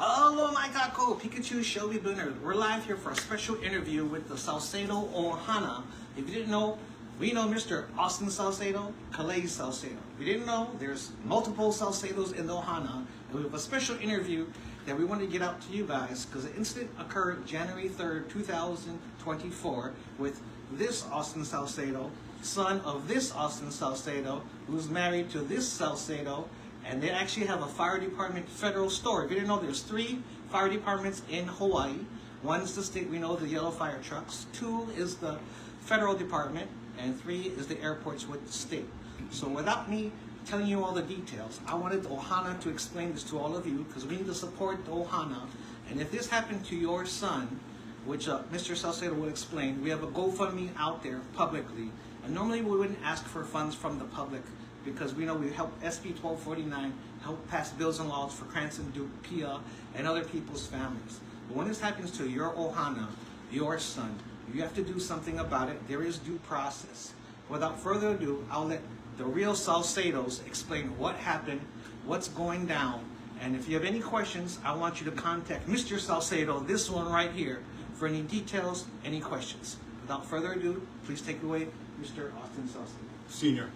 Hello, my kako, Pikachu, Shelby Bloomer. We're live here for a special interview with the Salcedo Ohana. If you didn't know, we know Mr. Austin Salcedo, Kalei Salcedo. If you didn't know, there's multiple Salcedos in the Ohana, and we have a special interview that we want to get out to you guys because the incident occurred January 3rd, 2024 with this Austin Salcedo, son of this Austin Salcedo, who's married to this Salcedo, and they actually have a fire department federal store. If you didn't know, there's 3 fire departments in Hawaii. One is the state, we know, the yellow fire trucks. 2 is the federal department, and 3 is the airports with the state. So without me telling you all the details, I wanted the Ohana to explain this to all of you because we need to support the Ohana. And if this happened to your son, which Mr. Salcedo will explain, we have a GoFundMe out there publicly. And normally we wouldn't ask for funds from the public because we know we help SB 1249 help pass bills and laws for Cranston, Duke, Pia, and other people's families. But when this happens to your Ohana, your son, you have to do something about it. There is due process. Without further ado, I'll let the real Salcedos explain what happened, what's going down, and if you have any questions, I want you to contact Mr. Salcedo, this one right here, for any details, any questions. Without further ado, please take it away, Mr. Austin Salcedo. Senior,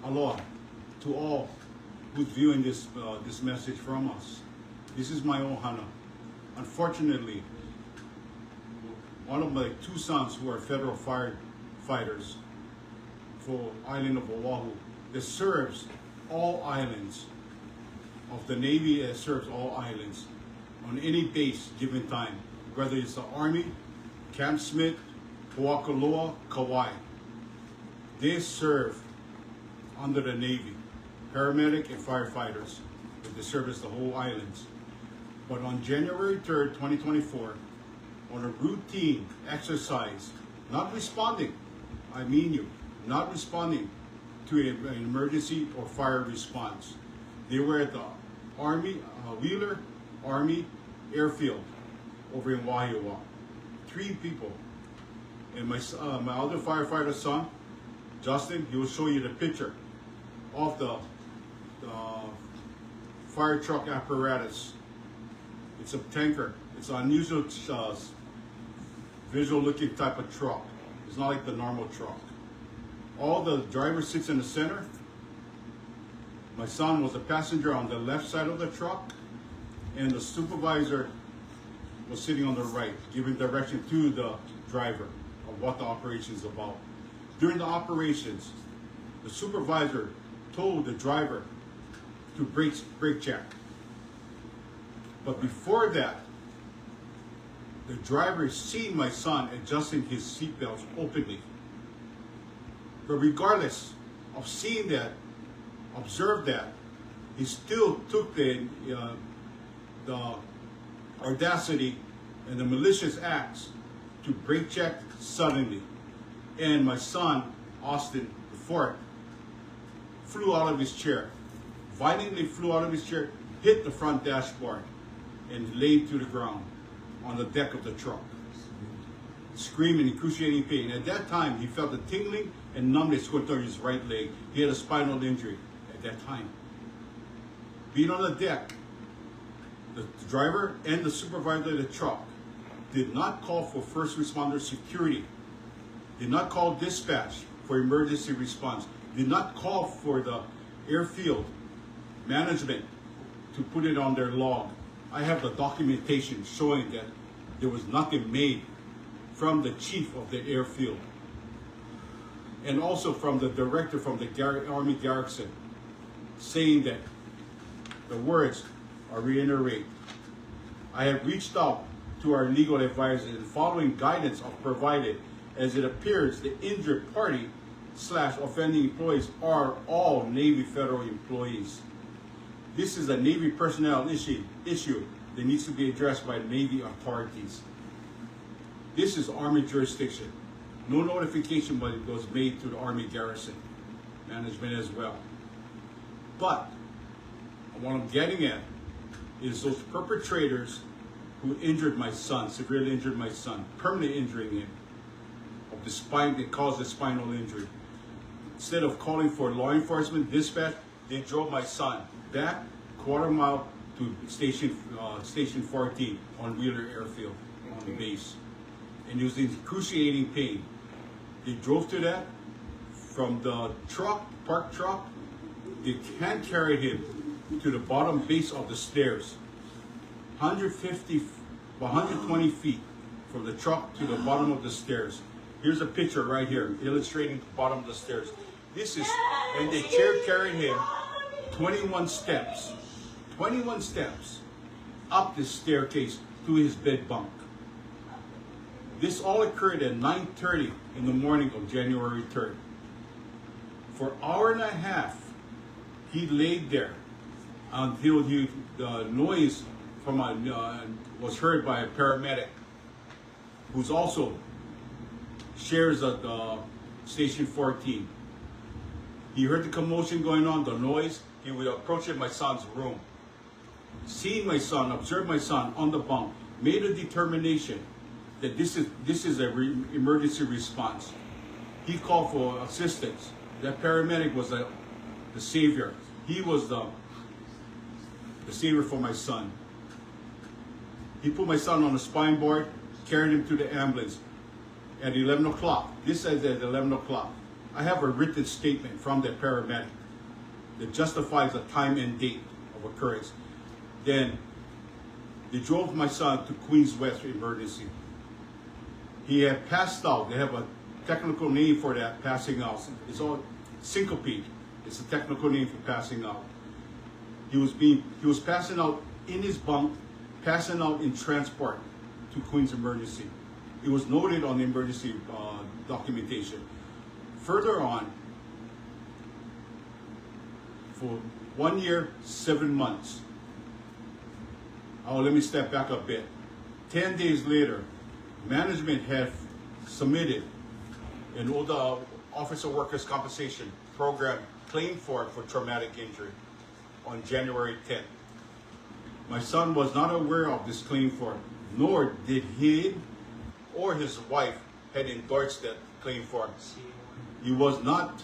aloha to all who's viewing this message from us. This is my Ohana. Unfortunately, one of my 2 sons who are federal firefighters for island of Oahu that serves all islands of the Navy, that serves all islands on any base given time, whether it's the Army, Camp Smith, Hoakaloa, Kauai. They serve under the Navy, paramedic and firefighters, but they service the whole islands. But on January 3rd, 2024, on a routine exercise, not responding, I mean you, not responding to an emergency or fire response. They were at the Wheeler Army Airfield over in Waiʻi. 3 people. And my other firefighter son, Justin, he will show you the picture of the fire truck apparatus. It's a tanker. It's an unusual visual looking type of truck. It's not like the normal truck. All the driver sits in the center. My son was a passenger on the left side of the truck, and the supervisor was sitting on the right, giving direction to the driver of what the operation is about. During the operations, the supervisor told the driver to brake check. But before that, the driver seen my son adjusting his seatbelts openly. But regardless of seeing that, observed that, he still took the audacity and the malicious acts to brake check suddenly. And my son, Austin IV, flew out of his chair, violently flew out of his chair, hit the front dashboard, and laid to the ground on the deck of the truck, screaming in excruciating pain. At that time, he felt a tingling and numbness going through his right leg. He had a spinal injury at that time. Being on the deck, the driver and the supervisor of the truck did not call for first responder security, did not call dispatch for emergency response, did not call for the airfield management to put it on their log. I have the documentation showing that there was nothing made from the chief of the airfield and also from the director from the Army Garrison, saying that the words are reiterate. I have reached out to our legal advisors and following guidance of provided, as it appears the injured party / offending employees are all Navy federal employees. This is a Navy personnel issue that needs to be addressed by Navy authorities. This is Army jurisdiction. No notification was made to the Army Garrison management as well. But what I'm getting at is those perpetrators who injured my son, severely injured my son, permanently injuring him of the spine that caused the spinal injury. Instead of calling for law enforcement dispatch, they drove my son back 1/4 mile to Station 14 on Wheeler Airfield on the base. And he was in excruciating pain. They drove to that from the parked truck. They hand carried him to the bottom base of the stairs, 120 feet from the truck to the bottom of the stairs. Here's a picture right here illustrating the bottom of the stairs. This is, and they carried him 21 steps up the staircase to his bed bunk. This all occurred at 9:30 in the morning of January 3rd. For an hour and a half, he laid there until the noise from was heard by a paramedic who's also shares at Station 14. He heard the commotion going on, the noise. He would approach my son's room. Seeing my son, observed my son on the bunk, made a determination that this is an emergency response. He called for assistance. That paramedic was the savior. He was the savior for my son. He put my son on a spine board, carried him to the ambulance at 11 o'clock. This says at 11 o'clock. I have a written statement from the paramedic that justifies the time and date of occurrence. Then they drove my son to Queens West Emergency. He had passed out. They have a technical name for that, passing out. It's all syncope. It's a technical name for passing out. He was passing out in his bunk, passing out in transport to Queens Emergency. It was noted on the emergency documentation. Further on, for 1 year, 7 months. Oh, let me step back a bit. 10 days later, management had submitted an old Office of Workers' Compensation program claim for traumatic injury on January 10th. My son was not aware of this claim form, nor did he or his wife had endorsed that claim form. He was not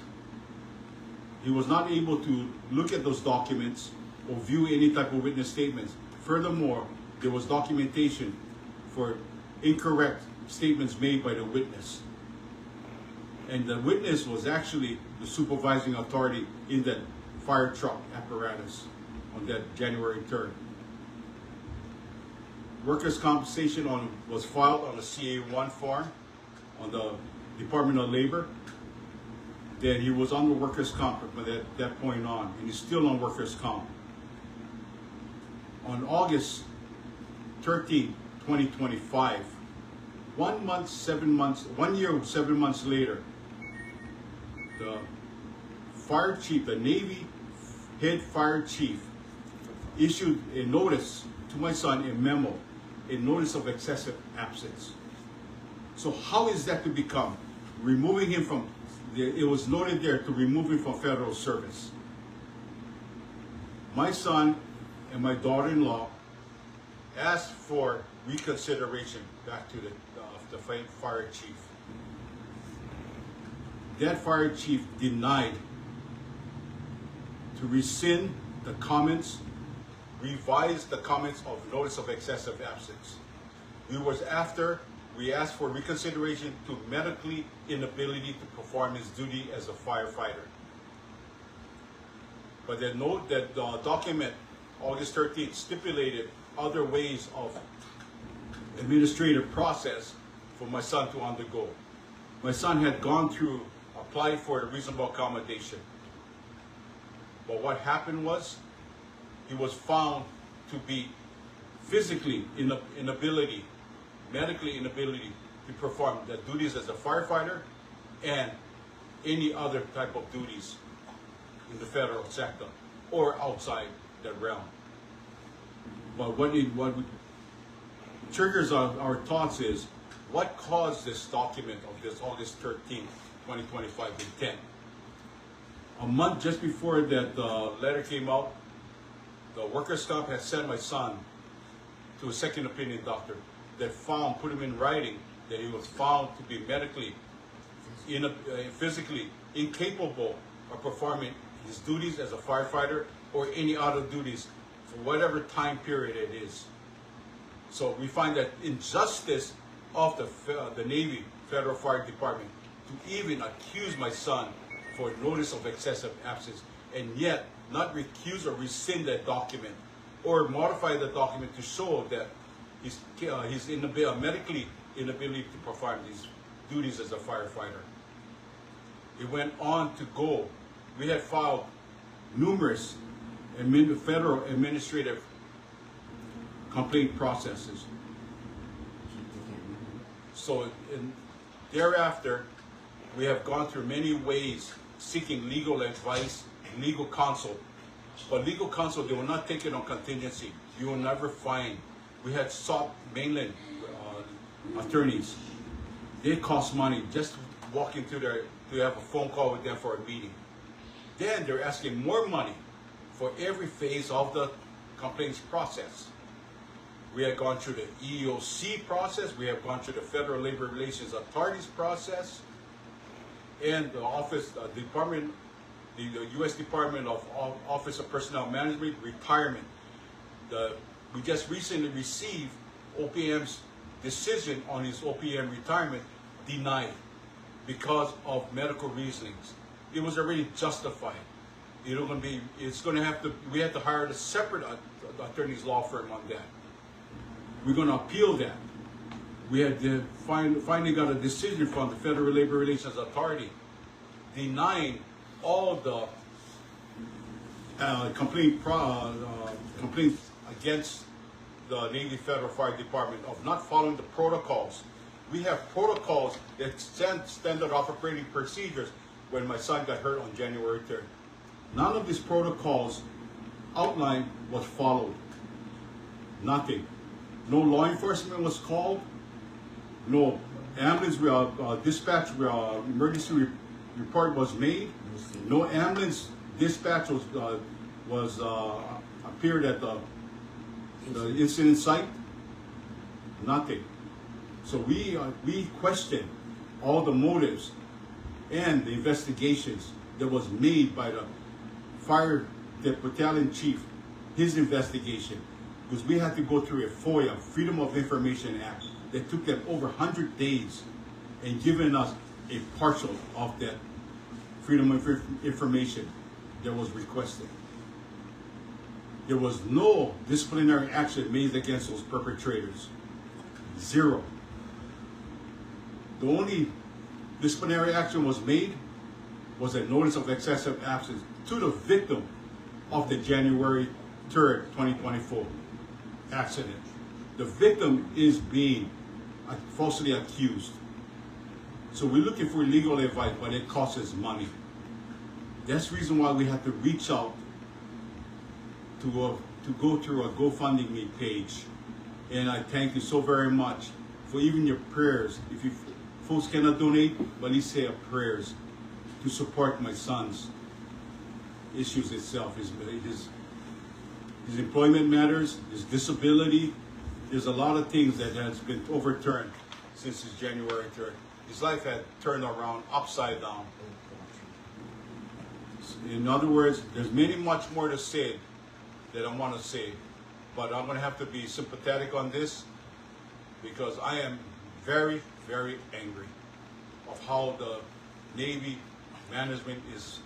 able to look at those documents or view any type of witness statements. Furthermore, there was documentation for incorrect statements made by the witness. And the witness was actually the supervising authority in that fire truck apparatus on that January 3rd. Workers' compensation was filed on a CA1 form on the Department of Labor. Then he was on the workers' comp from that point on, and he's still on workers' comp. On August 13, 2025, 1 year, 7 months later, the fire chief, the Navy head fire chief, issued a notice to my son, a memo, a notice of excessive absence. So how is that to become? Removing him from, it was noted there to remove him from federal service. My son and my daughter-in-law asked for reconsideration back to the fire chief. That fire chief denied to rescind the comments, revise the comments of notice of excessive absence. We asked for reconsideration to medically inability to perform his duty as a firefighter. But that document, August 13th, stipulated other ways of administrative process for my son to undergo. My son had applied for a reasonable accommodation. But what happened was, he was found to be physically medically inability to perform the duties as a firefighter and any other type of duties in the federal sector or outside that realm. But what triggers our thoughts is, what caused this document of this August 13th, 2025 intent? A month just before that letter came out, the workers' comp had sent my son to a second opinion doctor that put him in writing that he was found to be physically incapable of performing his duties as a firefighter or any other duties for whatever time period it is. So we find that injustice of the Navy Federal Fire Department to even accuse my son for notice of excessive absence and yet not recuse or rescind that document or modify the document to show that he's medically inability to perform these duties as a firefighter. It went on to go. We had filed numerous federal administrative complaint processes. So thereafter, we have gone through many ways seeking legal advice, legal counsel. But legal counsel, they will not take it on contingency. You will never find. We had sought mainland attorneys. They cost money just walking through there to have a phone call with them for a meeting. Then they're asking more money for every phase of the complaints process. We have gone through the EEOC process. We have gone through the Federal Labor Relations Authorities process, and the the U.S. Department of Office of Personnel Management retirement. We just recently received OPM's decision on his OPM retirement denied because of medical reasonings. It was already justified. It's going to have to. We have to hire a separate attorney's law firm on that. We're going to appeal that. We had finally got a decision from the Federal Labor Relations Authority denying all the complaints against the Navy Federal Fire Department of not following the protocols. We have protocols that standard operating procedures when my son got hurt on January 3rd. None of these protocols outlined was followed. Nothing. No law enforcement was called. No ambulance dispatch emergency report was made. No ambulance dispatch was appeared at the incident site. Nothing. So we question all the motives and the investigations that was made by the battalion chief, his investigation, because we had to go through a FOIA, Freedom of Information Act, that took them over 100 days and given us a partial of that freedom of information that was requested. There was no disciplinary action made against those perpetrators. Zero. The only disciplinary action was made was a notice of excessive absence to the victim of the January 3rd, 2024 accident. The victim is being falsely accused. So we're looking for legal advice, but it costs us money. That's the reason why we have to reach out to go through a GoFundMe page. And I thank you so very much for even your prayers. If you folks cannot donate, but at least say a prayers to support my son's issues itself, his employment matters, his disability. There's a lot of things that has been overturned since his January 3rd. His life had turned around upside down. In other words, there's much more to say that I want to say, but I'm going to have to be sympathetic on this because I am very, very angry of how the Navy management is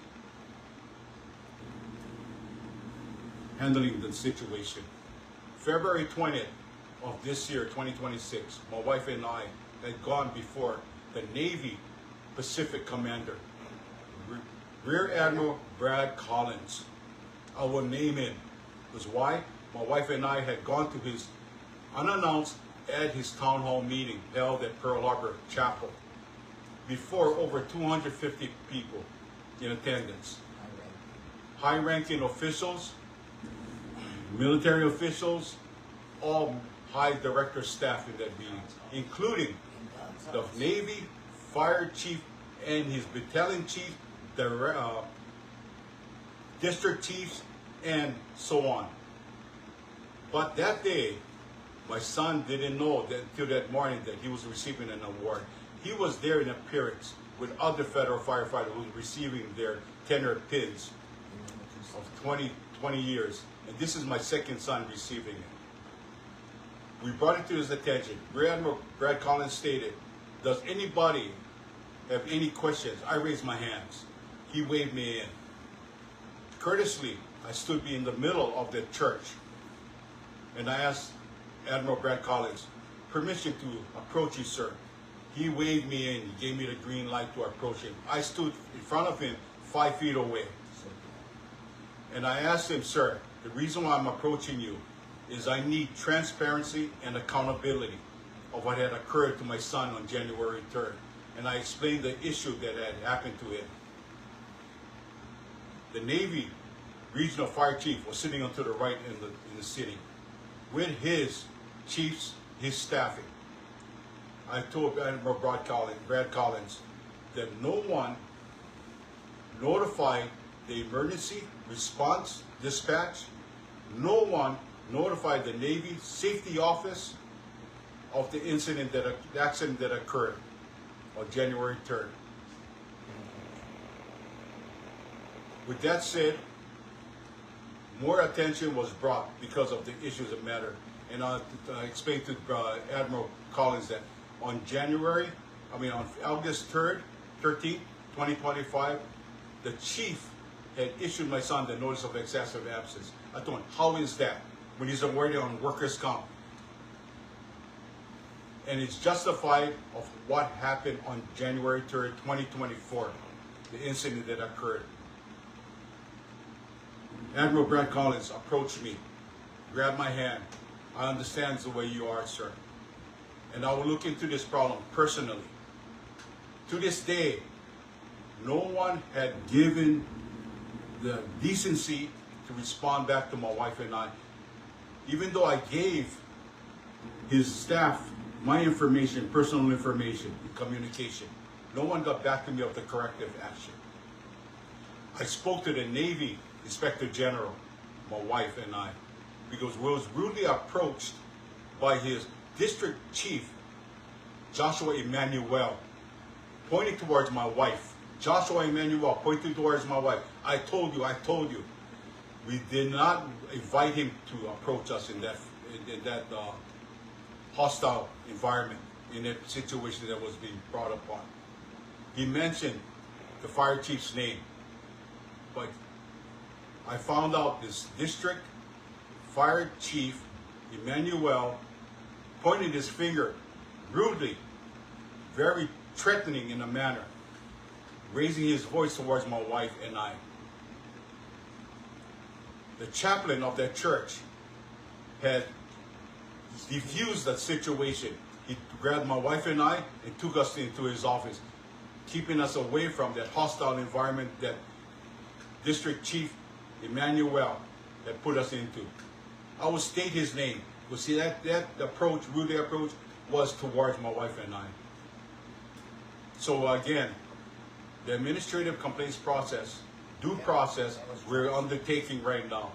handling the situation. February 20th of this year, 2026, my wife and I had gone before the Navy Pacific Commander, Rear Admiral Brad Collins. I will name him. Because why? My wife and I had gone to his unannounced at his town hall meeting held at Pearl Harbor Chapel before over 250 people in attendance. High-ranking officials, military officials, all high director staff in that meeting, including the Navy Fire Chief and his battalion chief, the district chiefs, and so on. But that day, my son didn't know that until that morning that he was receiving an award. He was there in appearance with other federal firefighters who were receiving their tenure pins of 20 years, and this is my second son receiving it. We brought it to his attention. Rear Admiral Brad Collins stated, "Does anybody have any questions?" I raised my hands. He waved me in. Courteously, I stood in the middle of the church, and I asked Admiral Brad Collins, "Permission to approach you, sir." He waved me in. He gave me the green light to approach him. I stood in front of him 5 feet away. And I asked him, "Sir, the reason why I'm approaching you is I need transparency and accountability of what had occurred to my son on January 3rd. And I explained the issue that had happened to him. The Navy Regional Fire Chief was sitting on to the right in the city with his chiefs, his staffing. I told Admiral Brad Collins that no one notified the emergency response dispatch, no one notified the Navy Safety Office of the accident that occurred on January 3rd. With that said, more attention was brought because of the issues that matter. And I explained to Admiral Collins that on August 3rd, 13th, 2025, the chief had issued my son the notice of excessive absence. I told him, how is that when he's already on workers' comp? And it's justified of what happened on January 3rd, 2024, the incident that occurred. Admiral Brad Collins approached me, grabbed my hand. "I understand the way you are, sir, and I will look into this problem personally." To this day, no one had given the decency to respond back to my wife and I. Even though I gave his staff my information, personal information, communication, no one got back to me of the corrective action. I spoke to the Navy Inspector General, my wife and I, because we was rudely approached by his district chief, Joshua Emmanuel, pointing towards my wife. Joshua Emmanuel pointing towards my wife. I told you. We did not invite him to approach us in that hostile environment, in that situation that was being brought upon. He mentioned the fire chief's name, but I found out this district fire chief, Emmanuel, pointed his finger rudely, very threatening in a manner, raising his voice towards my wife and I. The chaplain of that church had defused that situation. He grabbed my wife and I and took us into his office, keeping us away from that hostile environment that District Chief Emmanuel had put us into. I will state his name. You'll see that approach, rudely approach, was towards my wife and I. So again, the administrative complaints process, due process, we're undertaking right now.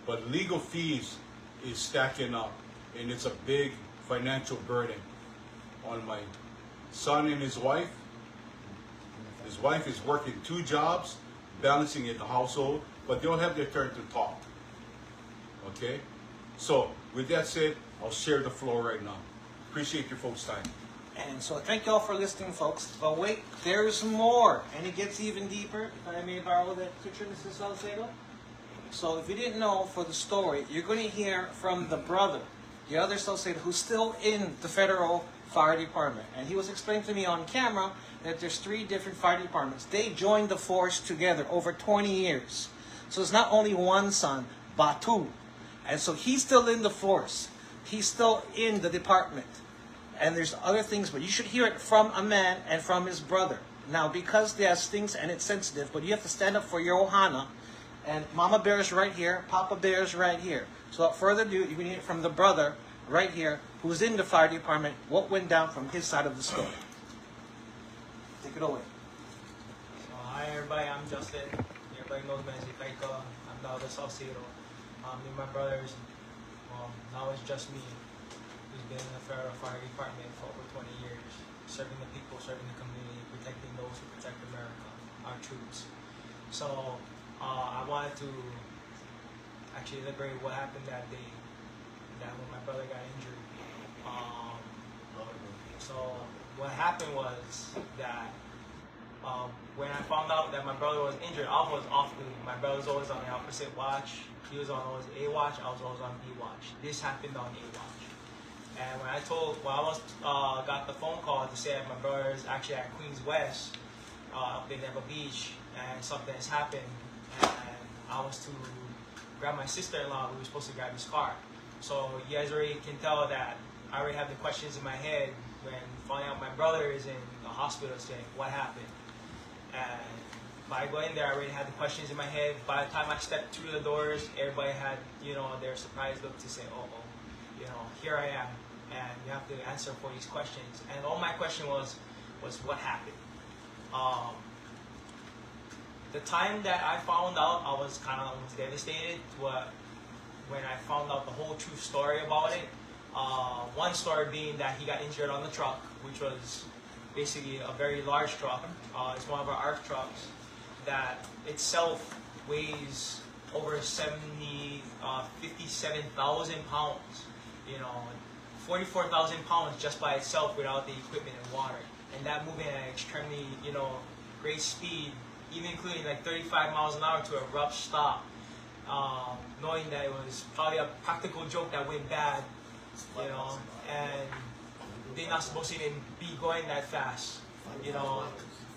But legal fees is stacking up, and it's a big financial burden on my son and his wife. His wife is working 2 jobs, balancing in the household, but they don't have their turn to talk. Okay? So, with that said, I'll share the floor right now. Appreciate your folks' time. And so thank you all for listening, folks. But wait, there's more. And it gets even deeper. If I may borrow that picture, Mrs. Salcedo. So if you didn't know, for the story, you're going to hear from the brother, the other Salcedo, who's still in the federal fire department. And he was explaining to me on camera that there's 3 different fire departments. They joined the force together over 20 years. So it's not only one son, but 2. And so he's still in the force. He's still in the department. And there's other things, but you should hear it from a man and from his brother. Now, because there's things and it's sensitive, but you have to stand up for your Ohana. And Mama Bear is right here, Papa Bear is right here. So without further ado, you can hear it from the brother right here, who's in the fire department, what went down from his side of the story. Take it away. So, hi everybody, I'm Justin. Everybody knows me as Ikaika. I'm the other Salcedo. Me and my brothers, now it's just me, who's been in the federal fire department for over 20 years, serving the people, serving the community, protecting those who protect America, our troops. So I wanted to actually elaborate what happened that day, that when my brother got injured. So what happened was that when I found out that my brother was injured, I was off duty. My brother was always on the opposite watch. He was on always A watch. I was always on B watch. This happened on A watch. And when I got the phone call to say that my brother is actually at Queens West, up in Ewa Beach, and something has happened, and I was to grab my sister-in-law. We were supposed to grab his car. So you guys already can tell that I already have the questions in my head when finding out my brother is in the hospital saying, what happened? And by going there, I already had the questions in my head. By the time I stepped through the doors, everybody had, their surprised look to say, here I am. And you have to answer for these questions. And all my question was what happened? The time that I found out, I was kind of devastated when I found out the whole true story about it. One story being that he got injured on the truck, which was basically a very large truck. It's one of our ARC trucks that itself weighs over 57,000 pounds. 44,000 pounds just by itself without the equipment and water. And that moving at extremely, great speed, even including like 35 miles an hour to a rough stop, knowing that it was probably a practical joke that went bad, and they're not supposed to even be going that fast,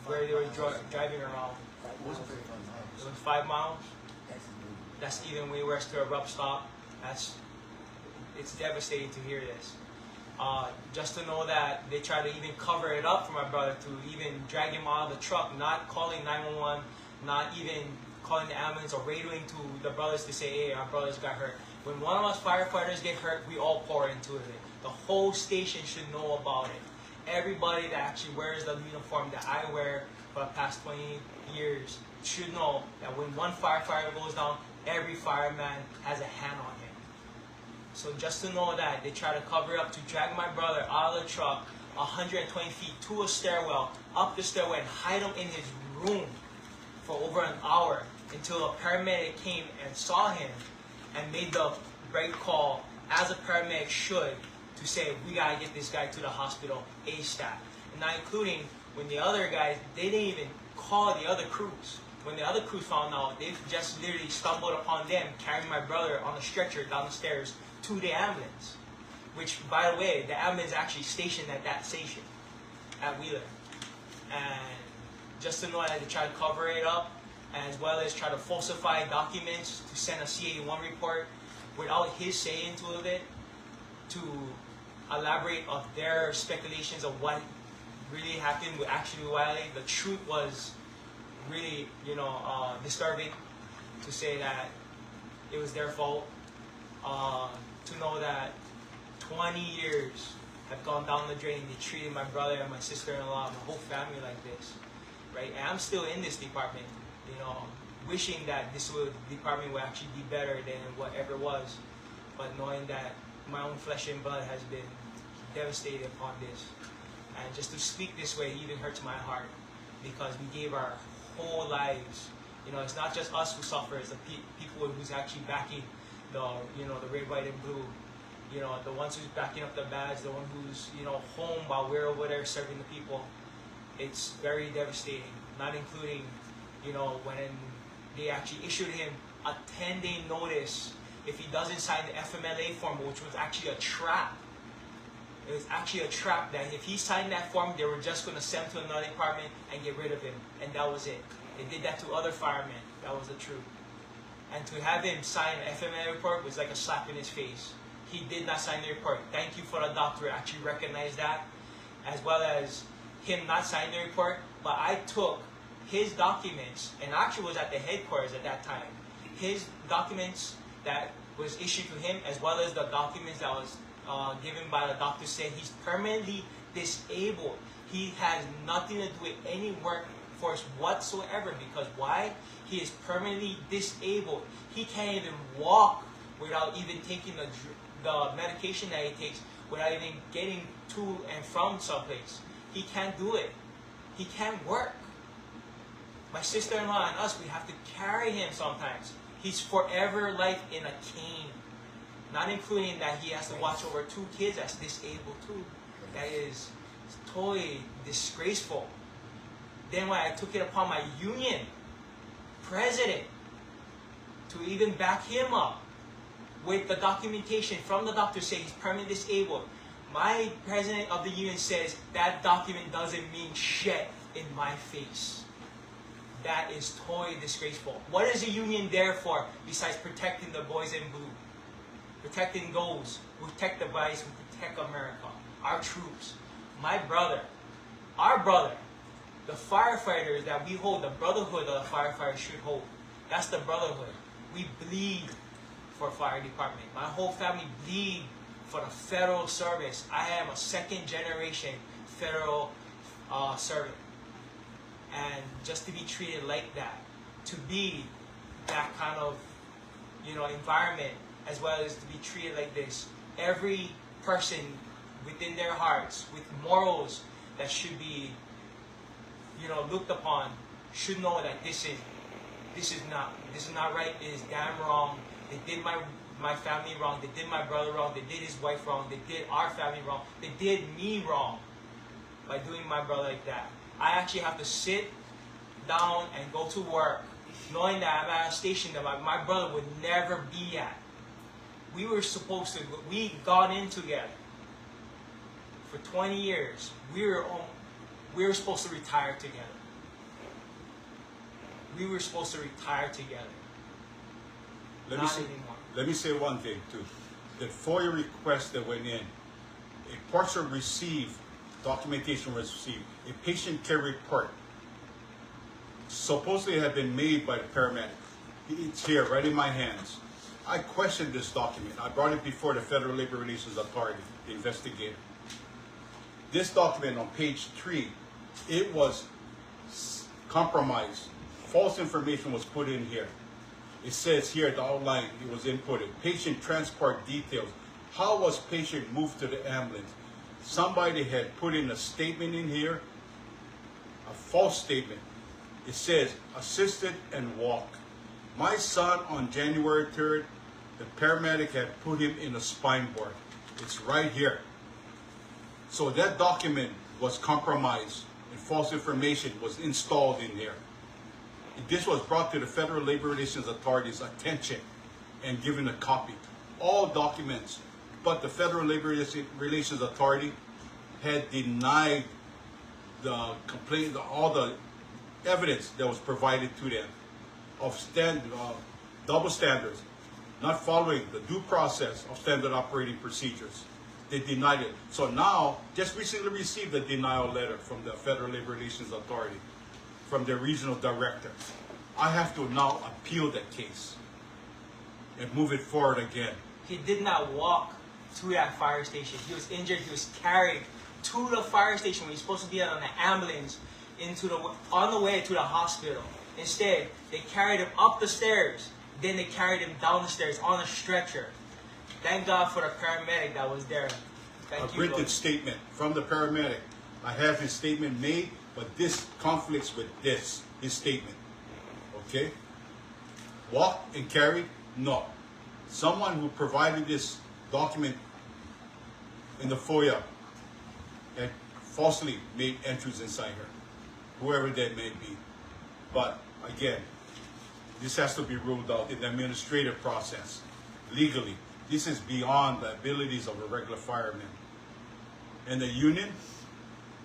where they were driving around. It was 5 miles. That's even way worse to a rough stop. It's devastating to hear this. Just to know that they try to even cover it up for my brother, to even drag him out of the truck, not calling 911, not even calling the ambulance or radioing to the brothers to say, hey, our brothers got hurt. When one of us firefighters get hurt, we all pour into it. The whole station should know about it. Everybody that actually wears the uniform that I wear for the past 20 years should know that when one firefighter goes down, every fireman has a hand on him. So just to know that they try to cover up to drag my brother out of the truck 120 feet to a stairwell, up the stairwell, and hide him in his room for over an hour until a paramedic came and saw him and made the right call, as a paramedic should, to say, we gotta get this guy to the hospital ASAP. And not including when the other guys, they didn't even call the other crews. When the other crews found out, they just literally stumbled upon them carrying my brother on a stretcher down the stairs to the ambulance. Which, by the way, the ambulance actually stationed at that station, at Wheeler. And just to know that they try to cover it up, as well as try to falsify documents to send a C81 report without his say into it, to elaborate on their speculations of what really happened with actually Wiley. The truth was really, disturbing to say that it was their fault. To know that 20 years have gone down the drain. They treated my brother and my sister-in-law, my whole family like this, right? And I'm still in this department, wishing that this department would actually be better than whatever was, but knowing that my own flesh and blood has been devastated upon this. And just to speak this way even hurts my heart, because we gave our whole lives. It's not just us who suffer, it's the people who's actually backing the red, white, and blue. The ones who's backing up the badge, the one who's, home while we're over there serving the people. It's very devastating. Not including, when they actually issued him a 10-day notice if he doesn't sign the FMLA form, which was actually a trap. It was actually a trap that if he signed that form, they were just going to send him to another department and get rid of him. And that was it. They did that to other firemen. That was the truth. And to have him sign an FMLA report was like a slap in his face. He did not sign the report. Thank you for the doctor actually recognized that, as well as him not signing the report. But I took his documents, and actually was at the headquarters at that time. His documents that was issued to him, as well as the documents that was given by the doctor saying he's permanently disabled. He has nothing to do with any workforce whatsoever. Because why? He is permanently disabled. He can't even walk without even taking the medication that he takes, without even getting to and from someplace. He can't do it. He can't work. My sister-in-law and us, we have to carry him sometimes. He's forever life in a cane. Not including that he has to watch over 2 kids that's disabled too. That is totally disgraceful. Then when I took it upon my union president to even back him up with the documentation from the doctor saying he's permanently disabled, my president of the union says that document doesn't mean shit in my face. That is totally disgraceful. What is the union there for besides protecting the boys in blue? Protecting those who protect the bodies, who protect America, our troops. My brother, our brother, the firefighters that we hold, the brotherhood that the firefighters should hold. That's the brotherhood. We bleed for fire department. My whole family bleed for the federal service. I am a 2nd generation federal servant. And just to be treated like that, to be that kind of, environment, as well as to be treated like this, every person within their hearts with morals that should be, looked upon, should know that this is not right. It is damn wrong. They did my family wrong. They did my brother wrong. They did his wife wrong. They did our family wrong. They did me wrong by doing my brother like that. I actually have to sit down and go to work knowing that I'm at a station that my brother would never be at. We got in together for 20 years. We were supposed to retire together. We were supposed to retire together. Let me say one thing too. The FOIA request that went in, a partial documentation was received. A patient care report supposedly had been made by the paramedic. It's here, right in my hands. I questioned this document. I brought it before the Federal Labor Relations Authority, the investigator. This document on page 3, it was compromised. False information was put in here. It says here, the outline, it was inputted. Patient transport details. How was patient moved to the ambulance? Somebody had put in a statement in here, a false statement. It says, assisted and walk. My son, on January 3rd, the paramedic had put him in a spine board. It's right here. So that document was compromised and false information was installed in there. This was brought to the Federal Labor Relations Authority's attention and given a copy. All documents, but the Federal Labor Relations Authority had denied the complaint, all the evidence that was provided to them of double standards, not following the due process of standard operating procedures. They denied it. So now, just recently received a denial letter from the Federal Labor Relations Authority, from their regional director. I have to now appeal that case and move it forward again. He did not walk to that fire station. He was injured. He was carried to the fire station when he's supposed to be on an ambulance on the way to the hospital. Instead, they carried him up the stairs. Then they carried him down the stairs on a stretcher. Thank God for the paramedic that was there. A written statement from the paramedic. I have his statement made, but this conflicts with his statement. Okay? Walk and carry? No. Someone who provided this document in the FOIA had falsely made entries inside her, whoever that may be. But again, this has to be ruled out in the administrative process, legally. This is beyond the abilities of a regular fireman. And the union,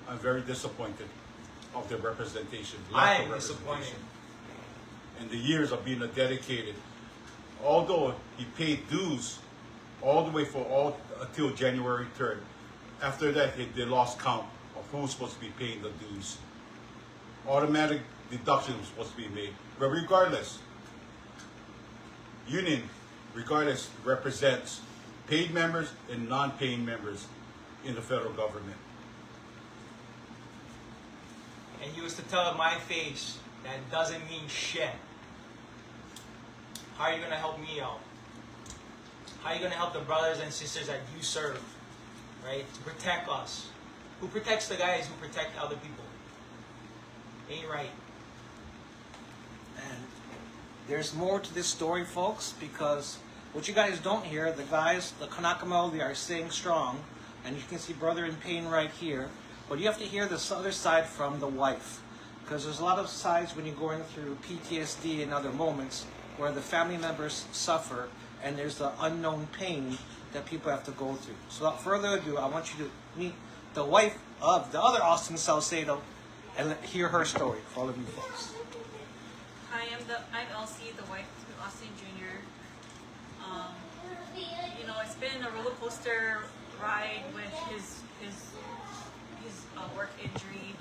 I'm very disappointed of their representation. I am disappointed. And the years of being a dedicated, although he paid dues all the way until January 3rd. After that, they lost count of who was supposed to be paying the dues. Automatic deduction was supposed to be made. But regardless, union, regardless, represents paid members and non-paying members in the federal government. And he was to tell my face that it doesn't mean shit. How are you going to help me out? How are you going to help the brothers and sisters that you serve, right? To protect us. Who protects the guys who protect other people? Ain't right. And there's more to this story, folks, because what you guys don't hear, the guys, the Kanaka Maoli, are staying strong, and you can see brother in pain right here. But you have to hear this other side from the wife, because there's a lot of sides when you're going through PTSD and other moments where the family members suffer, and there's the unknown pain that people have to go through. So without further ado, I want you to meet the wife of the other Austin Salcedo and hear her story for all of you folks. Hi, I'm Elsie, the wife to Austin Jr. You know, it's been a roller coaster ride with his work injury.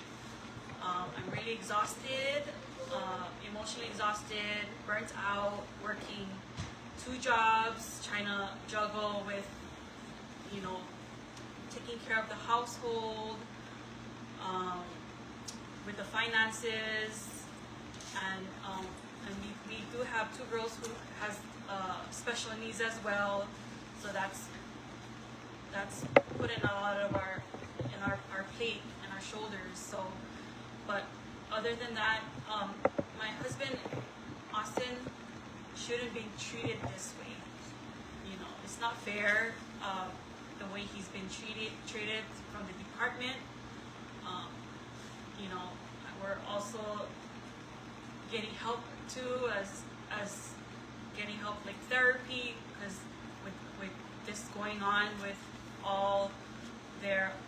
I'm really exhausted, emotionally exhausted, burnt out, working 2 jobs, trying to juggle with, you know, taking care of the household, with the finances, and we do have 2 girls who has special needs as well, so that's putting a lot of our plate and our shoulders. So, but other than that, my husband Austin shouldn't be treated this way. You know, it's not fair the way he's been treated from the department. You know, we're also getting help too, as getting help like therapy, because with this going on with all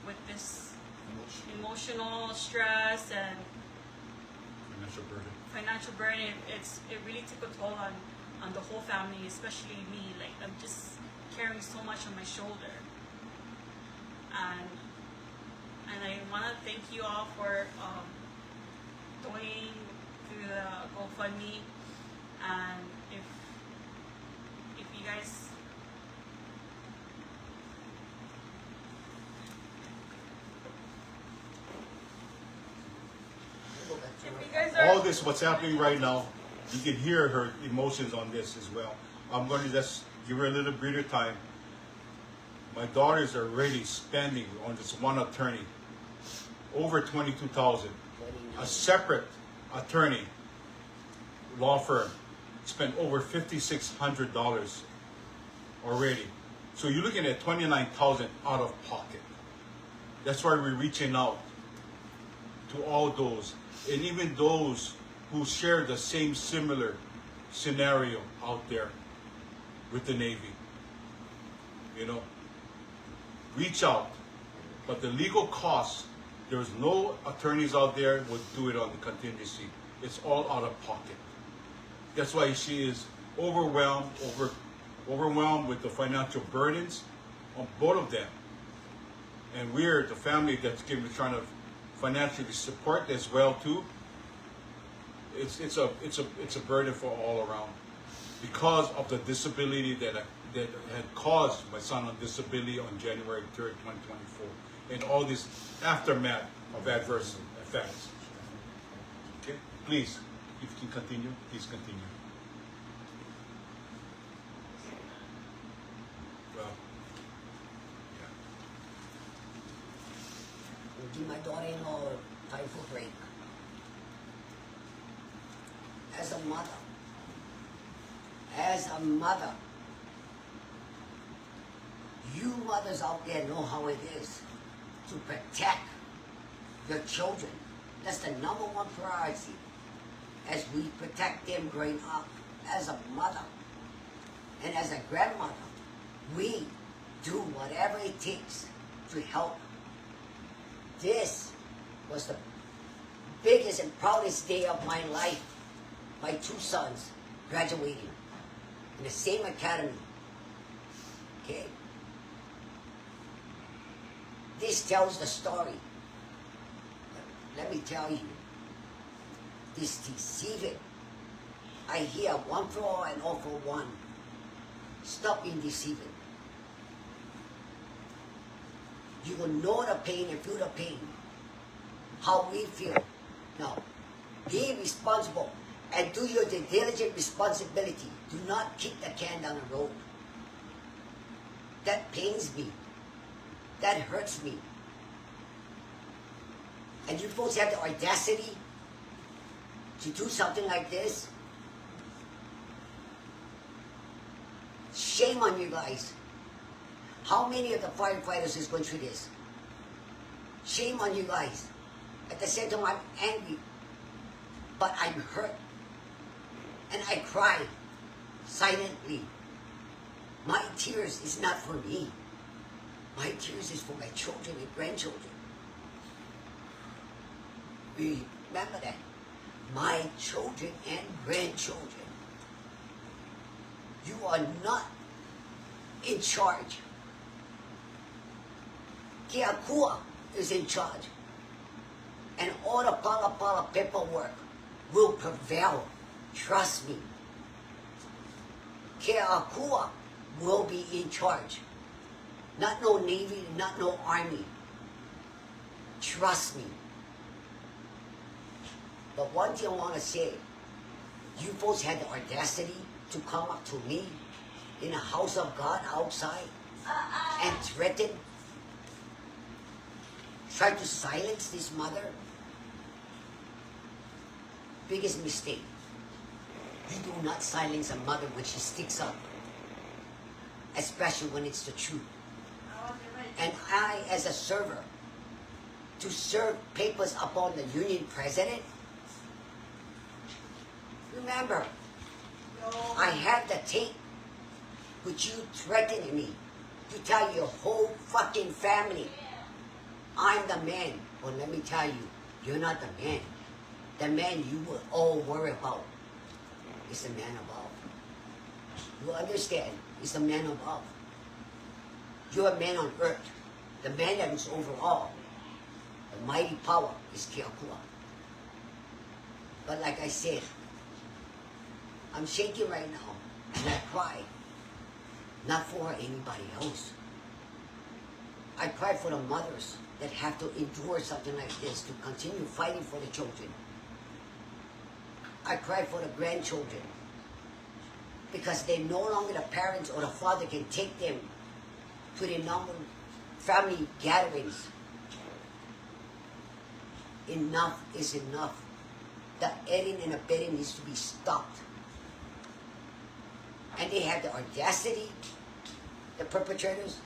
with this emotional stress and financial burden, it really took a toll on the whole family, especially me. Like, I'm just carrying so much on my shoulder, and I want to thank you all for donating through the GoFundMe, and if you guys All this, what's happening right now, you can hear her emotions on this as well. I'm going to just give her a little breather time. My daughters are already spending on this one attorney over $22,000. A separate attorney, law firm, spent over $5,600 already. So you're looking at $29,000 out of pocket. That's why we're reaching out to all those, and even those who share the same similar scenario out there with the Navy. You know, reach out. But the legal costs, there's no attorneys out there would do it on the contingency. It's all out of pocket. That's why she is overwhelmed with the financial burdens on both of them. And we're the family that's trying to financially support as well too. It's a burden for all around because of the disability that had caused my son on disability on January 3rd, 2024, and all this aftermath of adverse effects. Okay, please, if you can continue, please continue. Well, We'll give my daughter-in-law time for break. As a mother, you mothers out there know how it is to protect your children. That's the number 1 priority as we protect them growing up. As a mother and as a grandmother, we do whatever it takes to help. This was the biggest and proudest day of my life. My 2 sons graduating in the same academy. Okay? This tells the story. But let me tell you, this deceiving. I hear 1 for all and all for one. Stop being deceiving. You will know the pain and feel the pain. How we feel. Now, be responsible and do your diligent responsibility. Do not kick the can down the road. That pains me. That hurts me. And you folks have the audacity to do something like this? Shame on you guys. How many of the firefighters is going through this? Shame on you guys. At the same time, I'm angry. But I'm hurt. And I cry silently. My tears is not for me. My tears is for my children and grandchildren. Remember that. My children and grandchildren. You are not in charge. Keakua is in charge. And all the pala paperwork will prevail. Trust me. Keakua will be in charge. Not no Navy, not no Army. Trust me. But one thing I want to say, you folks had the audacity to come up to me in the house of God outside and threaten, try to silence this mother. Biggest mistake. You do not silence a mother when she sticks up, especially when it's the truth. And I, as a server, to serve papers upon the union president, remember, I have the tape with you threatening me to tell your whole fucking family I'm the man. Well, let me tell you, you're not the man. The man you will all worry about is the man above. You understand? It's the man above. You're a man on earth. The man that is over all. The mighty power is Keakua. But like I said, I'm shaking right now, and I cry. Not for anybody else. I cry for the mothers that have to endure something like this to continue fighting for the children. I cry for the grandchildren because they no longer the parents or the father can take them to the normal family gatherings. Enough is enough. The aiding and abetting needs to be stopped. And they have the audacity, the perpetrators,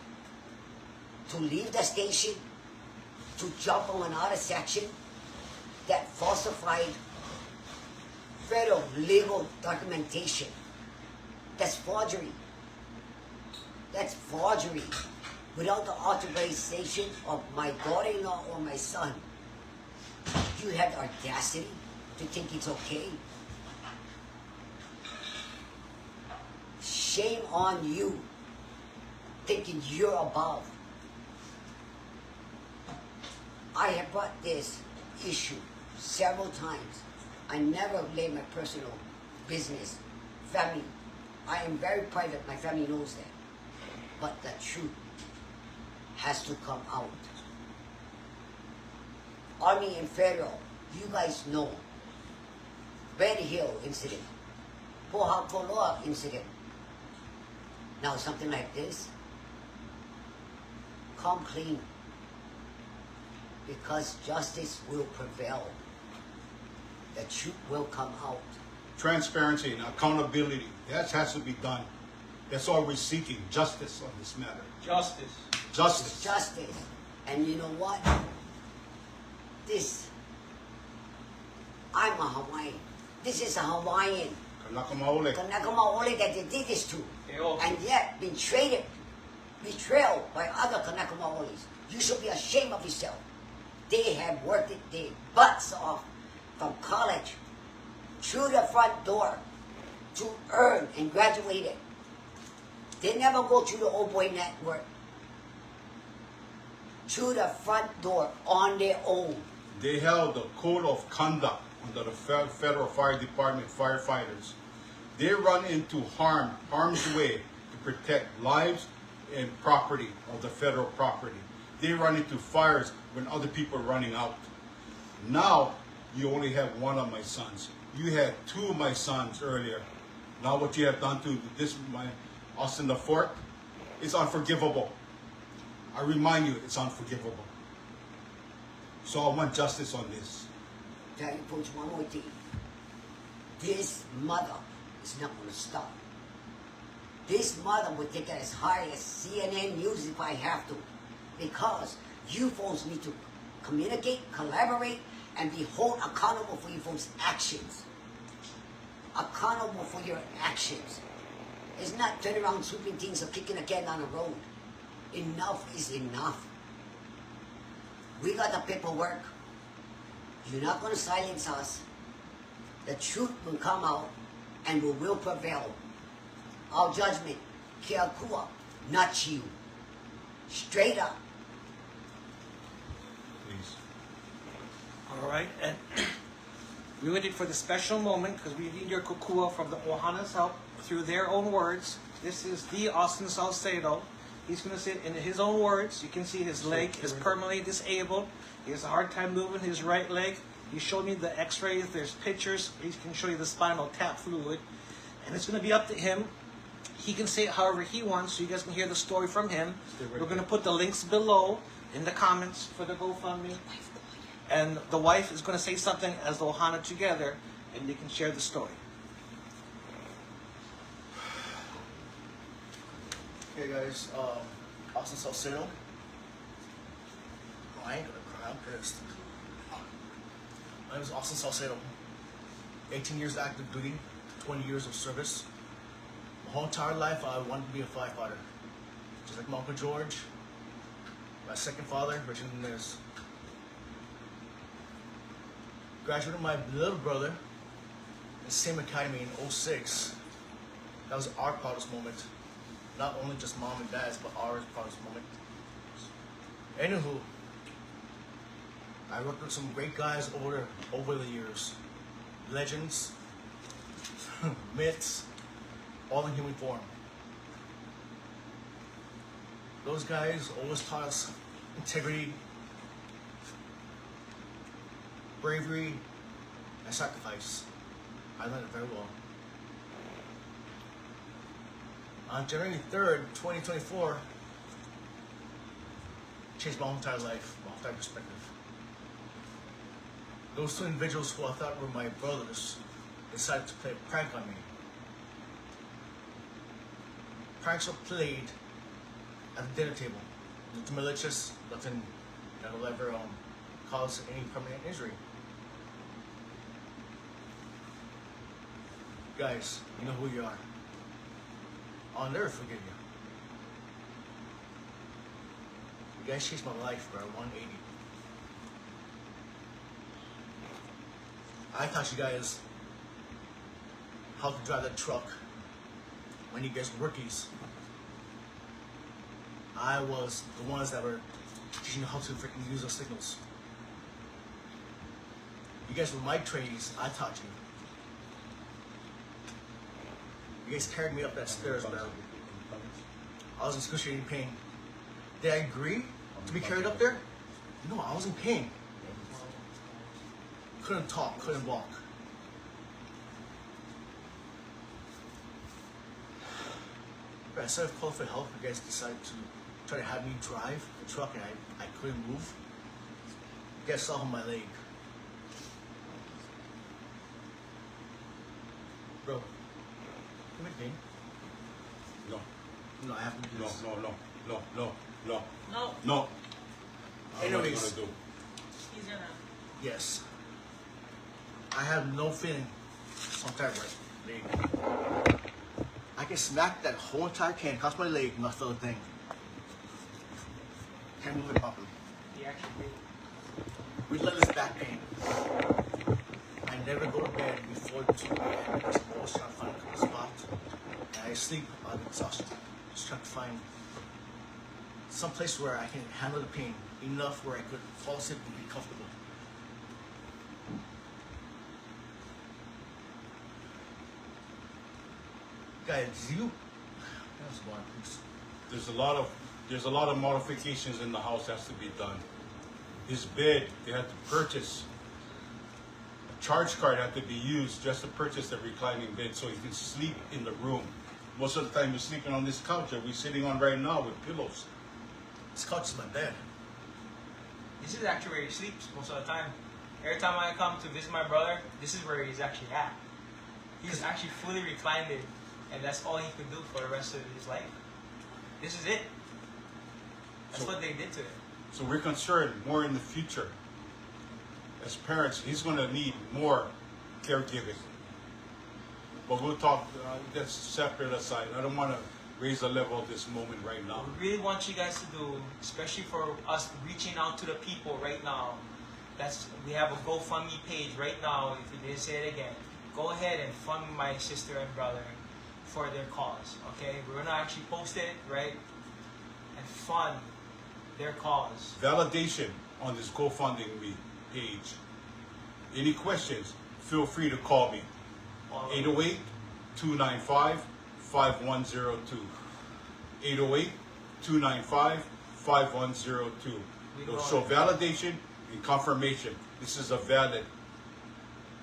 to leave the station, to jump on another section that falsified federal legal documentation. That's forgery. That's forgery. Without the authorization of my daughter-in-law or my son. You have the audacity to think it's okay? Shame on you, thinking you're above. I have brought this issue several times. I never lay my personal business, family. I am very private, my family knows that. But the truth has to come out. Army and Federal, you guys know. Red Hill incident, Pohakoloa incident. Now something like this, come clean. Because justice will prevail. The truth will come out. Transparency and accountability, that has to be done. That's all we're seeking, justice on this matter. Justice. Justice. Justice. And you know what? I'm a Hawaiian. This is a Hawaiian. Kanaka Maoli. Kanaka Maoli that they did this to. Ewa. And yet betrayed by other Kanaka Maolis. You should be ashamed of yourself. They have worked their butts off from college through the front door to earn and graduate. They never go through the old boy network. Through the front door on their own. They held the code of conduct under the Federal Fire Department firefighters. They run into harm's way to protect lives and property of the federal property. They run into fires when other people are running out. Now, you only have one of my sons. You had two of my sons earlier. Now what you have done to this, my Austin IV, is unforgivable. I remind you, it's unforgivable. So I want justice on this. Tell you folks one more thing. This mother is not going to stop. This mother would take it as high as CNN News if I have to. Because you folks need to communicate, collaborate, and be held accountable for you folks' actions. Accountable for your actions. It's not turning around sweeping things or kicking a can down the road. Enough is enough. We got the paperwork. You're not going to silence us. The truth will come out and we will prevail. Our judgment, kia kua, not you. Straight up. Please. All right, and we waited for the special moment because we need your kukua from the Ohana's help through their own words. This is the Austin Salcedo. He's going to say it in his own words. You can see his leg is permanently disabled. He has a hard time moving his right leg. He showed me the x-rays. There's pictures. He can show you the spinal tap fluid. And it's going to be up to him. He can say it however he wants, so you guys can hear the story from him. We're going to put the links below in the comments for the GoFundMe. And the wife is going to say something as the Ohana together, and they can share the story. Hey guys, Austin Salcedo. Oh, I ain't gonna cry, I'm pissed. My name is Austin Salcedo. 18 years active duty, 20 years of service. My whole entire life I wanted to be a firefighter. Just like my Uncle George, my second father, Richard Nunez. Graduated my little brother in the same academy in 06. That was our proudest moment. Not only just mom and dad's, but our proudest moment. Anywho, I worked with some great guys over the years. Legends, myths, all in human form. Those guys always taught us integrity, bravery, and sacrifice. I learned it very well. On January 3rd, 2024, changed my whole entire life, my whole entire perspective. Those two individuals who I thought were my brothers decided to play a prank on me. Pranks are played at the dinner table. Nothing malicious, nothing that will ever cause any permanent injury. Guys, you know who you are. I'll never forgive you. You guys changed my life, bro. 180. I taught you guys how to drive that truck when you guys were rookies. I was the ones that were teaching you how to freaking use those signals. You guys were my trainees. I taught you. You guys carried me up that stairs, bro. I was in excruciating pain. Did I agree to be carried up there? No, I was in pain. Couldn't talk, couldn't walk. But instead of calling for help, you guys decided to try to have me drive the truck, and I couldn't move. You guys saw on my leg. Bro, come here, Dane. No. No, I have to do No, this. no. No, No. Anyways. What am I gonna do? he's gonna. Yes. I have no feeling. Sometimes right leg. I can smack that whole entire can across my leg, not feel a thing. Can't move it properly. He actually did. Relentless back pain. I never go to bed before 2 a.m. because I'm always trying to find a good spot. And I sleep out of exhaustion. Just trying to find some place where I can handle the pain enough where I could fall asleep and be comfortable. Guys, you. That's one, please. There's a lot of modifications in the house has to be done. His bed, they had to purchase. A charge card had to be used just to purchase the reclining bed so he can sleep in the room. Most of the time, he's sleeping on this couch that we're sitting on right now with pillows. This couch is my bed. This is actually where he sleeps most of the time. Every time I come to visit my brother, this is where he's actually at. He's actually fully reclined it, and that's all he could do for the rest of his life. This is it. That's So- what they did to him. So we're concerned more in the future. As parents, he's going to need more caregiving. But we'll talk, that's separate aside. I don't want to raise the level of this moment right now. What we really want you guys to do, especially for us reaching out to the people right now, we have a GoFundMe page right now. If you didn't say it again, go ahead and fund my sister and brother for their cause. Okay, we're gonna actually post it, right, and fund their cause. Validation on this GoFundMe page. Any questions, feel free to call me. 808-295-5102. 808-295-5102. It'll show validation and confirmation. This is a valid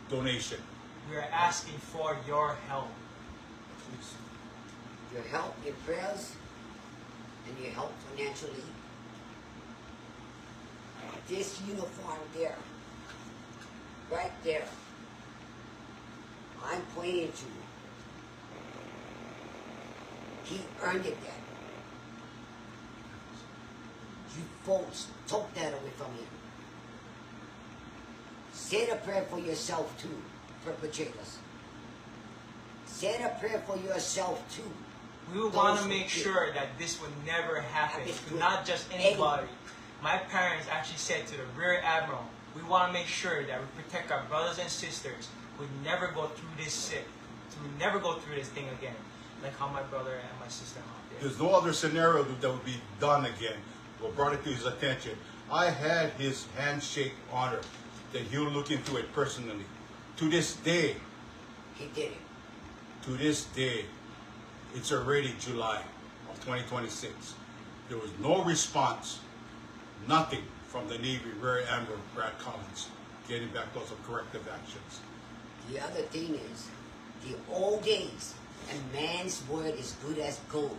donation. We are asking for your help. Please. Your help, your prayers, and your help financially. This uniform there, right there, I'm pointing to. He earned it that. You folks took that away from him. Say the prayer for yourself too, perpetrators. Say the prayer for yourself too. We want to make sure that this would never happen to not just anybody. My parents actually said to the Rear Admiral, we want to make sure that we protect our brothers and sisters who would never go through this thing again, like how my brother and my sister-in-law did. There's no other scenario that would be done again. We brought it to his attention. I had his handshake honor that he'll look into it personally. To this day, He did it. to this day, it's already July of 2026. There was no response, nothing from the Navy Rear Admiral Brad Collins getting back to us of corrective actions. The other thing is, the old days, a man's word is good as gold.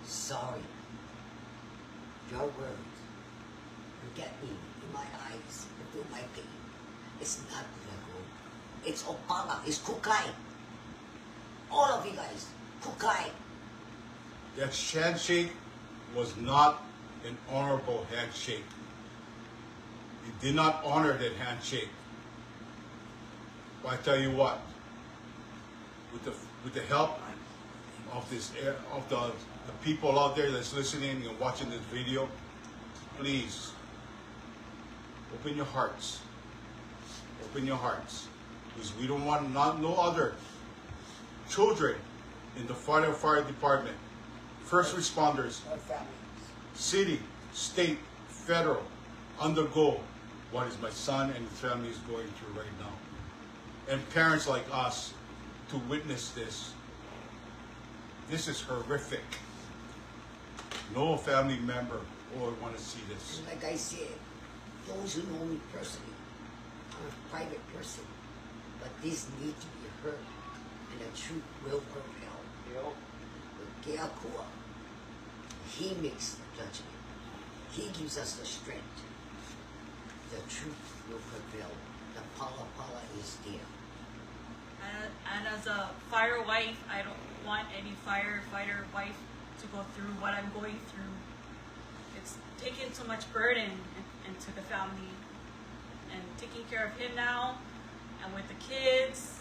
Sorry. Your words, look at me in my eyes, you feel my pain. It's not good as gold. It's Opala, it's Kukai. All of you guys, Kukai. That handshake was not an honorable handshake. He did not honor that handshake. But I tell you what, with the help of the people out there that's listening and watching this video, please open your hearts. Open your hearts, because we don't want no other children in the fire department, first responders, Our families. city, state, federal, undergo what is my son and his family is going through right now. And parents like us to witness this. This is horrific. No family member would want to see this. And like I said, those who know me personally, I'm a private person, but this needs to be heard, and the truth will prevail. With Keakua, he makes the judgment. He gives us the strength. The truth will prevail. The pala is there. And as a fire wife, I don't want any firefighter wife to go through what I'm going through. It's taken so much burden into the family, and taking care of him now, and with the kids,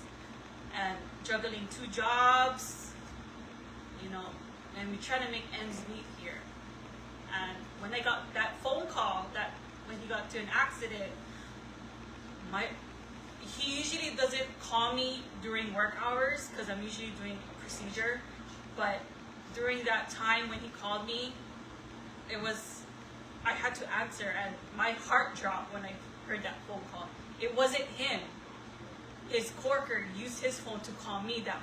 and juggling 2 jobs, and we try to make ends meet here. And when I got that phone call that when he got to an accident, he usually doesn't call me during work hours because I'm usually doing a procedure, but during that time when he called me, I had to answer, and my heart dropped when I heard that phone call. It wasn't him. His coworker used his phone to call me that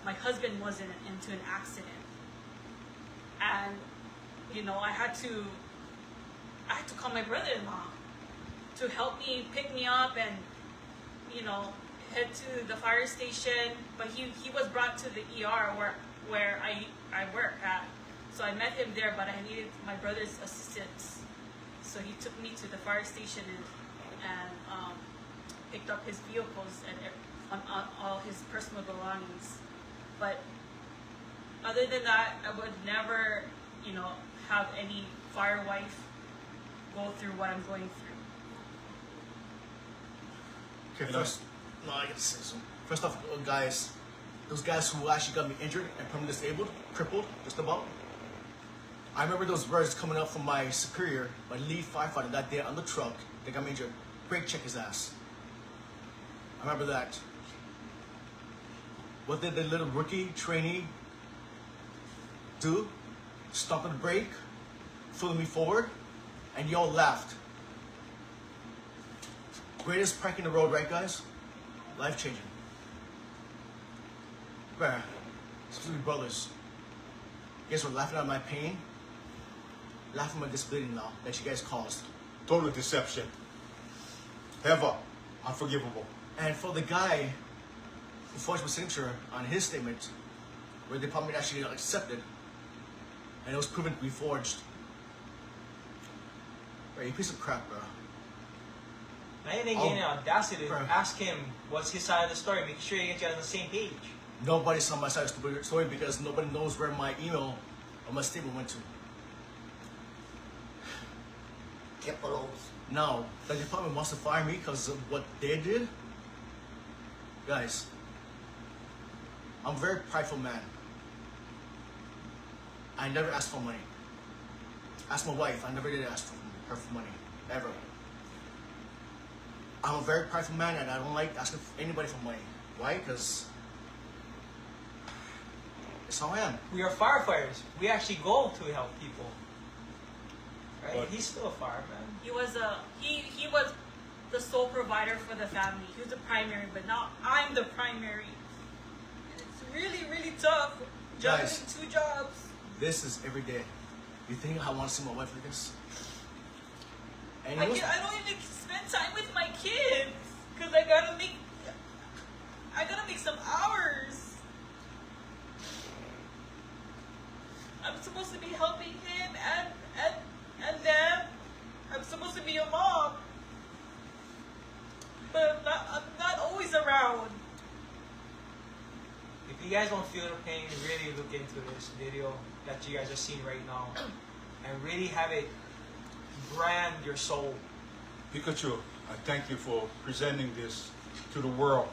my husband was into an accident. And, I had to call my brother-in-law to help me pick me up and, head to the fire station. But he was brought to the ER where I work at. So I met him there, but I needed my brother's assistance. So he took me to the fire station and picked up his vehicles and on all his personal belongings. But other than that, I would never, have any fire wife go through what I'm going through. Okay, first, no, I get to say so. First off, guys, those guys who actually got me injured and permanently disabled, crippled, just about. I remember those words coming up from my superior, my lead firefighter that day on the truck. They got me injured. Brake check his ass. I remember that. What did the little rookie trainee do? Stomp on the brake, flew me forward, and y'all laughed. Greatest prank in the road, right, guys? Life changing. Bruh, especially brothers. You guys were laughing at my pain, laughing at my disability now that you guys caused. Total deception. Ever unforgivable. And for the guy who forged my signature on his statement, where the department actually accepted, and it was proven to be forged. Bro, you piece of crap, bro. I didn't get any audacity to Bro. ask him what's his side of the story, make sure you get you on the same page. Nobody saw my side of the story because nobody knows where my email or my statement went to. Kipalos. Now, the department wants to fire me because of what they did. Guys, I'm a very prideful man. I never asked for money. Ask my wife, I never did ask for her for money, ever. I'm a very prideful man and I don't like asking anybody for money. Why? Because it's how I am. We are firefighters. We actually go to help people. Right? But- He's still a fireman. He was the sole provider for the family. He was the primary, but now I'm the primary. And it's really, really tough juggling Guys. 2 jobs. This is every day. You think I want to see my wife like this? And I you know- don't even spend time with my kids because I gotta make some hours. I'm supposed to be helping him and them. I'm supposed to be a mom, but I'm not always around. If you guys don't feel the pain, really look into this video that you guys are seeing right now and really have it brand your soul. Pikachu, I thank you for presenting this to the world.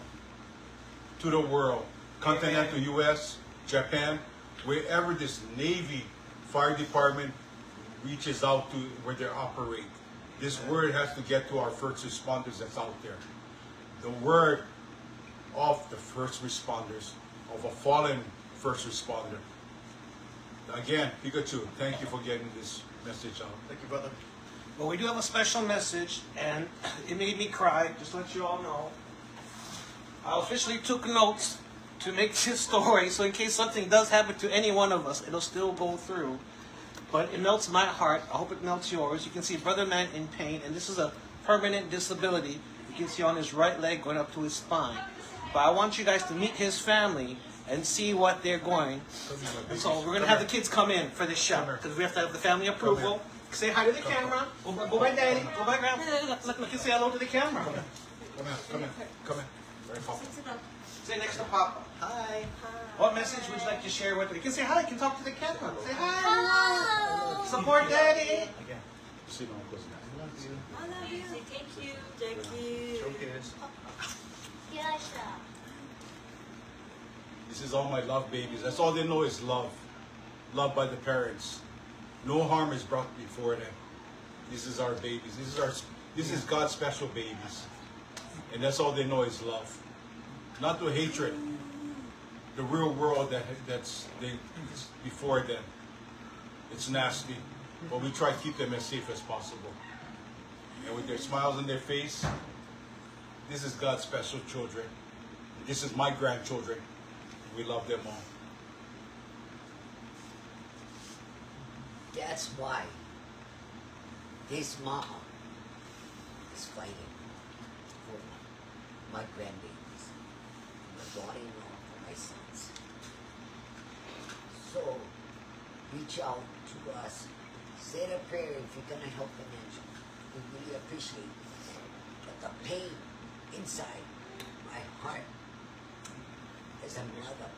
To the world. Continental US, Japan, wherever this Navy Fire Department reaches out to where they operate. This word has to get to our first responders that's out there. The word of the first responders, of a fallen first responder. Again, Pikachu, thank you for getting this message out. Thank you, brother. Well, we do have a special message, and it made me cry, just to let you all know. I officially took notes to make this story, so in case something does happen to any one of us, it'll still go through. But it melts my heart. I hope it melts yours. You can see Brother Man in pain, and this is a permanent disability. You can see on his right leg going up to his spine. But I want you guys to meet his family and see what they're going. So we're going to have the kids come in for this shot, because we have to have the family approval. Say hi to the camera. Go by Daddy. Go by Grandma. Look and say hello to the camera. Come in. Very powerful. Say next to Papa. Hi. What message would you like to share with them? You can say hi. You can talk to the camera. Say hi. Support Daddy. Again. See no one goes now. I love you. I love you. Thank you. Showcase. This is all my love babies. That's all they know is love. Love by the parents. No harm is brought before them. This is our babies. This is God's special babies. And that's all they know is love. Not the hatred. The real world that's before them. It's nasty. But we try to keep them as safe as possible. And with their smiles on their face, this is God's special children. This is my grandchildren. We love them all. That's why this mama is fighting for my grandbabies, my daughter-in-law, for my sons. So, reach out to us. Say a prayer if you're going to help financially. We really appreciate it. But the pain inside my heart as a mother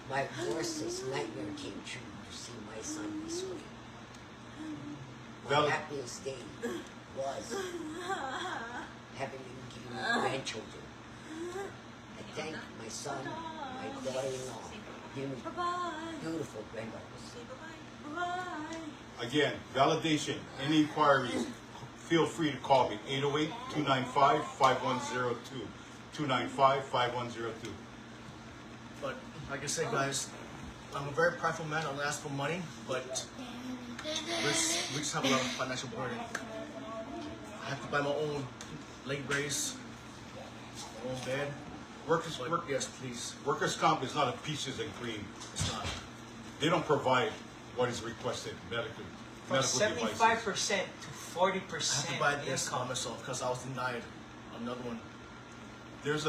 My worstest nightmare came true to see my son this way. My Valid- happiest day was having him give me grandchildren. I thank my son, my daughter-in-law, giving me beautiful granddaughters. Say bye-bye. Bye-bye. Again, validation, any inquiries, feel free to call me, 808-295-5102, 295-5102. But like I said, guys, I'm a very prideful man. I don't ask for money, but we just have a lot of financial burden. I have to buy my own leg brace, my own bed. Workers, But yes, please. workers' comp is not a peaches and cream. It's not. They don't provide what is requested medically. From Medical 75% devices. to I have 40% to buy this by income. myself because I was denied another one. There's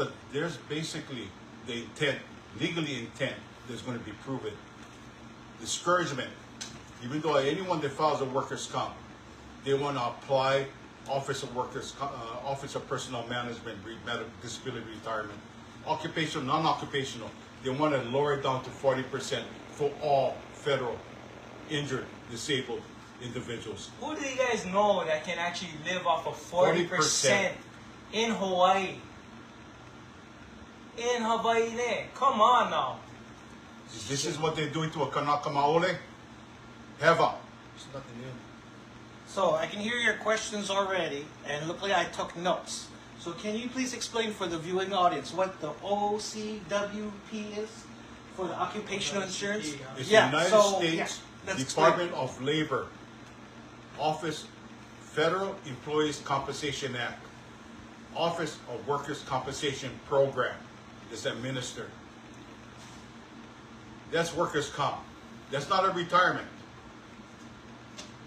basically the intent, legally intent, that's going to be proven. Discouragement. Even though anyone that files a workers' comp, they want to apply Office of Office of Personnel Management, medical disability retirement, occupational, non-occupational. They want to lower it down to 40% for all federal injured, disabled individuals. Who do you guys know that can actually live off of 40% in Hawaii? In Hawaii, come on now. This is what they're doing to a Kanaka Maoli. Heva. It's nothing new. So I can hear your questions already, and luckily I took notes. So can you please explain for the viewing audience what the OCWP is for the occupational insurance? It's Yeah, the United so, States yeah, let's Department of Labor, Office Federal Employees Compensation Act, Office of Workers' Compensation Program is administered. That's workers' comp. That's not a retirement.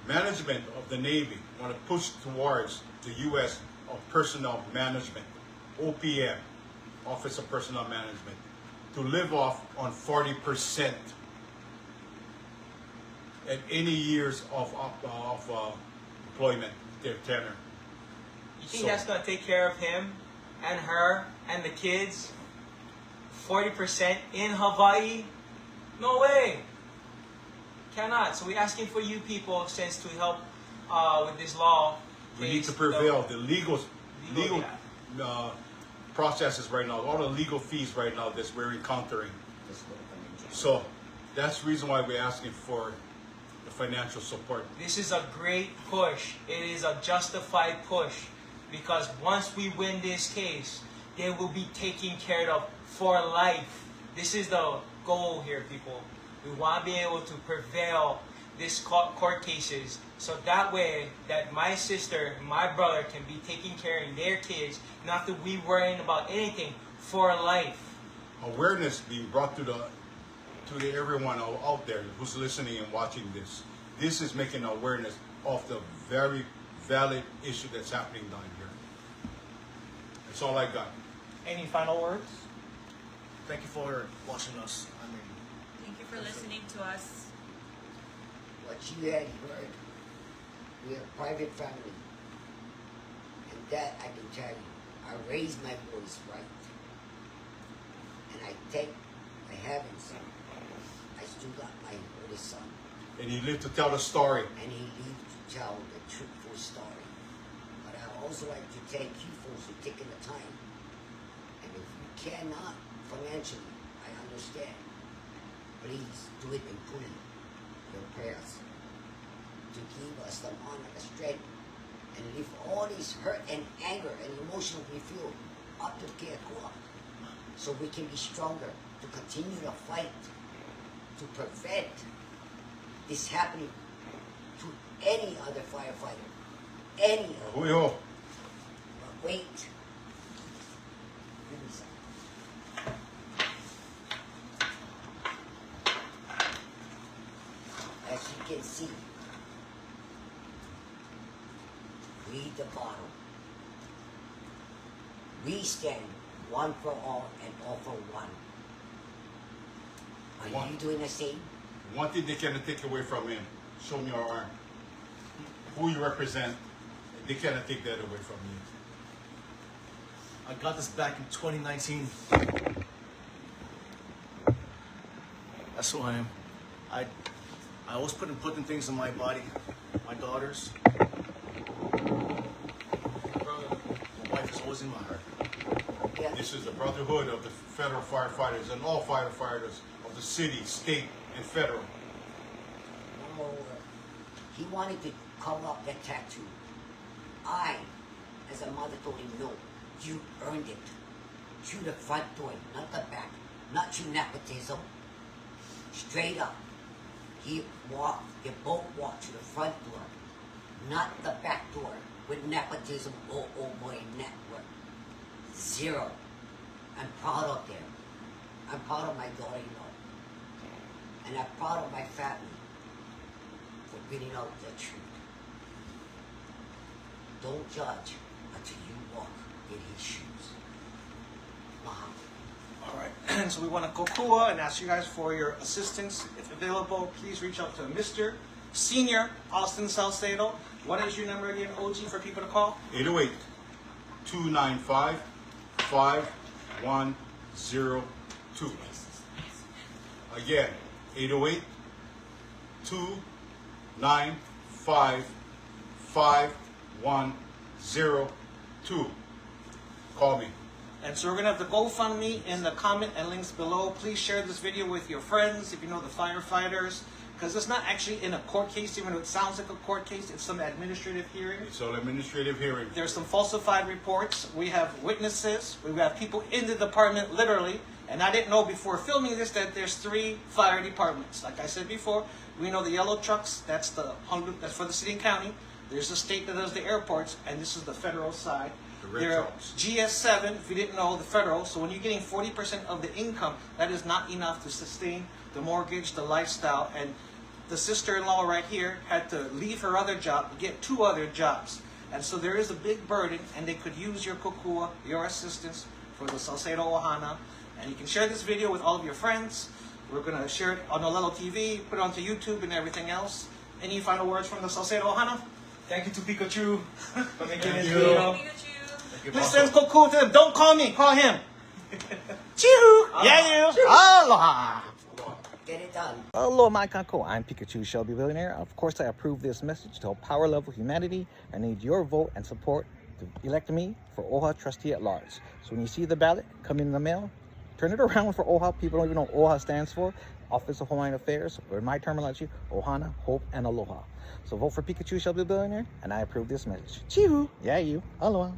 Management of the Navy want to push towards the U.S. of Personnel Management, OPM, Office of Personnel Management, to live off on 40% at any years of employment, their tenure. You think So- that's going to take care of him and her and the kids? 40% in Hawaii? No way. Cannot. So we're asking for you people, since to help with this law. We need to case, prevail. The legal Legal, processes right now, all the legal fees right now that we're encountering. So that's the reason why we're asking for the financial support. This is a great push. It is a justified push, because once we win this case, they will be taken care of for life. This is the goal here, people. We want to be able to prevail these court cases, so that way that my sister and my brother can be taking care of their kids, not to be worrying about anything, for life. Awareness being brought to everyone out there who's listening and watching this. This is making awareness of the very valid issue that's happening down here. That's all I got. Any final words? Thank you for watching us. I mean, Thank you for listening to us. What you had heard, we're a private family. And that I can tell you, I raised my voice right. And I thank the heavens, I still got my oldest son. And you live to tell the story. And he lived to tell the truthful story. But I also like to thank you folks for taking the time. And if you cannot financially, I understand. Please do it in putting your prayers to give us the honor, the strength, and lift all this hurt and anger and emotion we feel up to Keakua, so we can be stronger to continue the fight to prevent this happening to any other firefighter, any other. Hui-ho. But wait. Give me some. As you can see, read the bottom. We stand one for all and all for one. Are One. you doing the same? One thing they cannot take away from him. Show me your arm. Who you represent, they cannot take that away from you. I got this back in 2019. That's who I am. I always putting things in my body. My daughters. My wife is always in my heart. Yeah. This is the brotherhood of the federal firefighters and all firefighters of the city, state, and federal. One more word. He wanted to cover up that tattoo. I, as a mother, told him, no, you earned it. Through the front door, not the back. Not through nepotism. Straight up. They both walked through the front door, not the back door with nepotism or boy network. Zero. I'm proud of them. I'm proud of my daughter-in-law. And I'm proud of my family for bringing out the truth. Don't judge until you walk in his shoes. Mahalo. All right, so we want to kokua and ask you guys for your assistance. If available, please reach out to Mr. Senior Austin Salcedo. What is your number again, OG, for people to call? 808-295-5102. Again, 808-295-5102. Call me. And so we're going to have the GoFundMe in the comment and links below. Please share this video with your friends if you know the firefighters. Because it's not actually in a court case, even though it sounds like a court case. It's some administrative hearing. It's an administrative hearing. There's some falsified reports. We have witnesses. We have people in the department, literally. And I didn't know before filming this that there's 3 fire departments. Like I said before, we know the yellow trucks. That's that's for the city and county. There's a state that does the airports, and this is the federal side. The red There are trucks. GS7, if you didn't know, the federal. So when you're getting 40% of the income, that is not enough to sustain the mortgage, the lifestyle. And the sister-in-law right here had to leave her other job to get 2 other jobs. And so there is a big burden, and they could use your kokua, your assistance for the Salcedo Ohana. And you can share this video with all of your friends. We're going to share it on Olelo TV, put it onto YouTube and everything else. Any final words from the Salcedo Ohana? Thank you to Pikachu for making Thank this you. video. Pikachu. Thank you, Please Pastor. send kokua to them. Don't call me. Call him. Choo! Yeah, you. Aloha. Get it done. Aloha, my kako. I'm Pikachu Shelby Billionaire. Of course, I approve this message to help power level humanity. I need your vote and support to elect me for OHA trustee at large. So when you see the ballot come in the mail, turn it around for OHA. People don't even know what OHA stands for. Office of Hawaiian Affairs, or in my terminology, Ohana, Hope, and Aloha. So vote for Pikachu Shelby Billionaire, and I approve this message. Chee-hoo. Yeah, you. Aloha.